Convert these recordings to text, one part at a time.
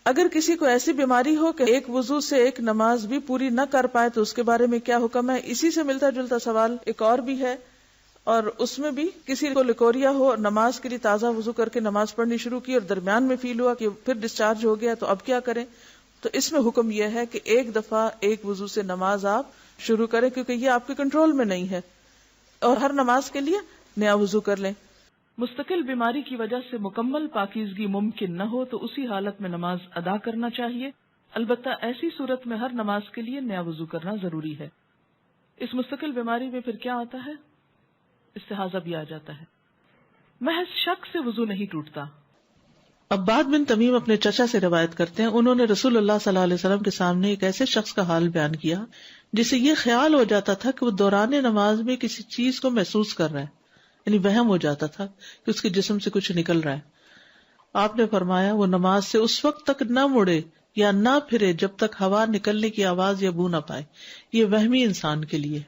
اگر کسی کو ایسی بیماری ہو کہ ایک وضو سے ایک نماز بھی پوری نہ کر پائے تو اس کے بارے میں کیا حکم ہے؟ اسی سے ملتا جلتا سوال ایک اور بھی ہے، اور اس میں بھی کسی کو لیکوریا ہو اور نماز کے لیے تازہ وضو کر کے نماز پڑھنی شروع کی اور درمیان میں فیل ہوا کہ پھر ڈسچارج ہو گیا تو اب کیا کریں؟ تو اس میں حکم یہ ہے کہ ایک دفعہ ایک وضو سے نماز آپ شروع کریں، کیونکہ یہ آپ کے کنٹرول میں نہیں ہے، اور ہر نماز کے لیے نیا وضو کر لیں۔ مستقل بیماری کی وجہ سے مکمل پاکیزگی ممکن نہ ہو تو اسی حالت میں نماز ادا کرنا چاہیے، البتہ ایسی صورت میں ہر نماز کے لیے نیا وضو کرنا ضروری ہے۔ اس مستقل بیماری میں پھر کیا آتا ہے؟ استحاضہ بھی آ جاتا ہے۔ محض شک سے وضو نہیں ٹوٹتا۔ عباد بن تمیم اپنے چچا سے روایت کرتے ہیں، انہوں نے رسول اللہ صلی اللہ علیہ وسلم کے سامنے ایک ایسے شخص کا حال بیان کیا جسے یہ خیال ہو جاتا تھا کہ وہ دوران نماز میں کسی چیز کو محسوس کر رہا ہے، یعنی وہم ہو جاتا تھا کہ اس کے جسم سے کچھ نکل رہا ہے۔ آپ نے فرمایا وہ نماز سے اس وقت تک نہ مڑے یا نہ پھرے جب تک ہوا نکلنے کی آواز یا بو نہ پائے۔ یہ وہمی انسان کے لیے،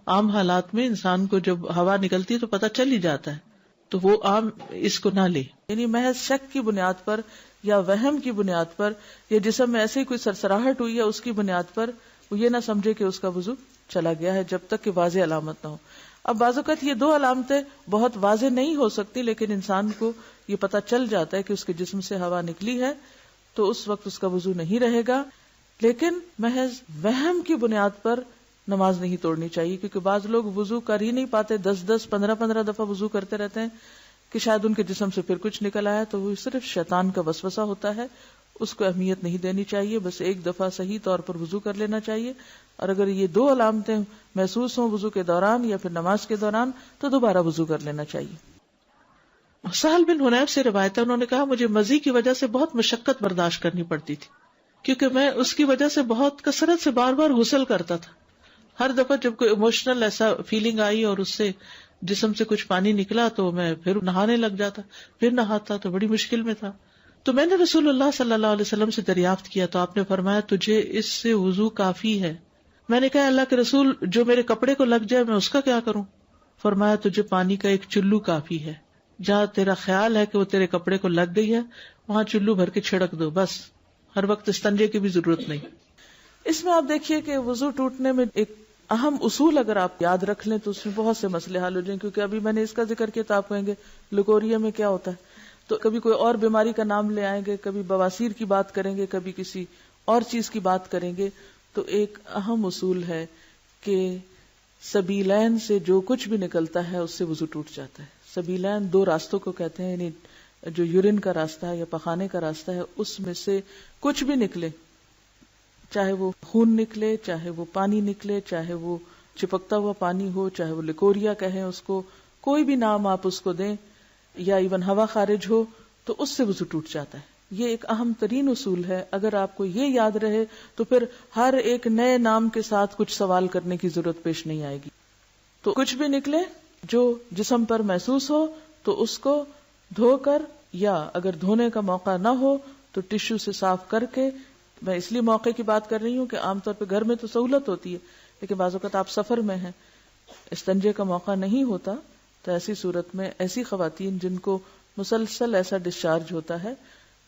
عام حالات میں انسان کو جب ہوا نکلتی ہے تو پتہ چل ہی جاتا ہے، تو وہ عام اس کو نہ لے، یعنی محض شک کی بنیاد پر یا وہم کی بنیاد پر یا جسم میں ایسے ہی کوئی سرسراہٹ ہوئی ہے اس کی بنیاد پر وہ یہ نہ سمجھے کہ اس کا وضو چلا گیا ہے جب تک کہ واضح علامت نہ ہو۔ اب بعض اوقات یہ دو علامتیں بہت واضح نہیں ہو سکتی، لیکن انسان کو یہ پتہ چل جاتا ہے کہ اس کے جسم سے ہوا نکلی ہے، تو اس وقت اس کا وضو نہیں رہے گا، لیکن محض وہم کی بنیاد پر نماز نہیں توڑنی چاہیے، کیونکہ بعض لوگ وضو کر ہی نہیں پاتے، 10 15 دفعہ وضو کرتے رہتے ہیں کہ شاید ان کے جسم سے پھر کچھ نکل آیا، تو وہ صرف شیطان کا وسوسہ ہوتا ہے، اس کو اہمیت نہیں دینی چاہیے، بس ایک دفعہ صحیح طور پر وضو کر لینا چاہیے، اور اگر یہ دو علامتیں محسوس ہوں وضو کے دوران یا پھر نماز کے دوران تو دوبارہ وضو کر لینا چاہیے۔ سہل بن حنیف سے روایت ہے، انہوں نے کہا مجھے مزی کی وجہ سے بہت مشقت برداشت کرنی پڑتی تھی، کیونکہ میں اس کی وجہ سے بہت کثرت سے بار بار غسل کرتا تھا۔ ہر دفعہ جب کوئی ایموشنل ایسا فیلنگ آئی اور اس سے جسم سے کچھ پانی نکلا تو میں پھر نہانے لگ جاتا، پھر نہاتا، تو بڑی مشکل میں تھا۔ تو میں نے رسول اللہ صلی اللہ علیہ وسلم سے دریافت کیا تو آپ نے فرمایا تجھے اس سے وضو کافی ہے۔ میں نے کہا اللہ کے رسول جو میرے کپڑے کو لگ جائے میں اس کا کیا کروں؟ فرمایا تجھے پانی کا ایک چلو کافی ہے، جہاں تیرا خیال ہے کہ وہ تیرے کپڑے کو لگ گئی ہے وہاں چلو بھر کے چھڑک دو، بس، ہر وقت استنجے کی بھی ضرورت نہیں۔ اس میں آپ دیکھیے کہ وضو ٹوٹنے میں ایک اہم اصول اگر آپ یاد رکھ لیں تو اس میں بہت سے مسئلے حل ہو جائیں، کیونکہ ابھی میں نے اس کا ذکر کیا تو آپ کہیں گے لیکوریا میں کیا ہوتا ہے، تو کبھی کوئی اور بیماری کا نام لے آئیں گے، کبھی بواسیر کی بات کریں گے، کبھی کسی اور چیز کی بات کریں گے۔ تو ایک اہم اصول ہے کہ سبیلین سے جو کچھ بھی نکلتا ہے اس سے وضو ٹوٹ جاتا ہے۔ سبیلین دو راستوں کو کہتے ہیں، یعنی جو یورین کا راستہ ہے یا پخانے کا راستہ ہے اس میں سے کچھ بھی نکلے، چاہے وہ خون نکلے، چاہے وہ پانی نکلے، چاہے وہ چپکتا ہوا پانی ہو، چاہے وہ لیکوریا کہیں اس کو، کوئی بھی نام آپ اس کو دیں، یا ایون ہوا خارج ہو، تو اس سے وضو ٹوٹ جاتا ہے۔ یہ ایک اہم ترین اصول ہے، اگر آپ کو یہ یاد رہے تو پھر ہر ایک نئے نام کے ساتھ کچھ سوال کرنے کی ضرورت پیش نہیں آئے گی۔ تو کچھ بھی نکلے جو جسم پر محسوس ہو تو اس کو دھو کر، یا اگر دھونے کا موقع نہ ہو تو ٹشو سے صاف کر کے، میں اس لیے موقع کی بات کر رہی ہوں کہ عام طور پہ گھر میں تو سہولت ہوتی ہے، لیکن بعض اوقات آپ سفر میں ہیں، استنجے کا موقع نہیں ہوتا، تو ایسی صورت میں ایسی خواتین جن کو مسلسل ایسا ڈسچارج ہوتا ہے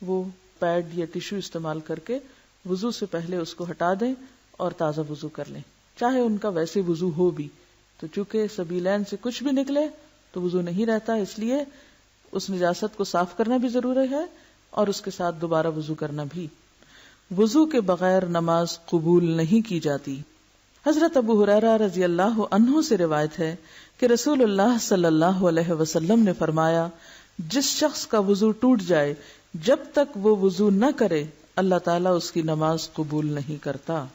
وہ پیڈ یا ٹشو استعمال کر کے وضو سے پہلے اس کو ہٹا دیں اور تازہ وضو کر لیں، چاہے ان کا ویسے وضو ہو بھی۔ تو چونکہ سبیلین سے کچھ بھی نکلے تو وضو نہیں رہتا، اس لیے اس نجاست کو صاف کرنا بھی ضروری ہے اور اس کے ساتھ دوبارہ وضو کرنا بھی۔ وضو کے بغیر نماز قبول نہیں کی جاتی۔ حضرت ابو ہریرہ رضی اللہ عنہ سے روایت ہے کہ رسول اللہ صلی اللہ علیہ وسلم نے فرمایا جس شخص کا وضو ٹوٹ جائے جب تک وہ وضو نہ کرے اللہ تعالیٰ اس کی نماز قبول نہیں کرتا۔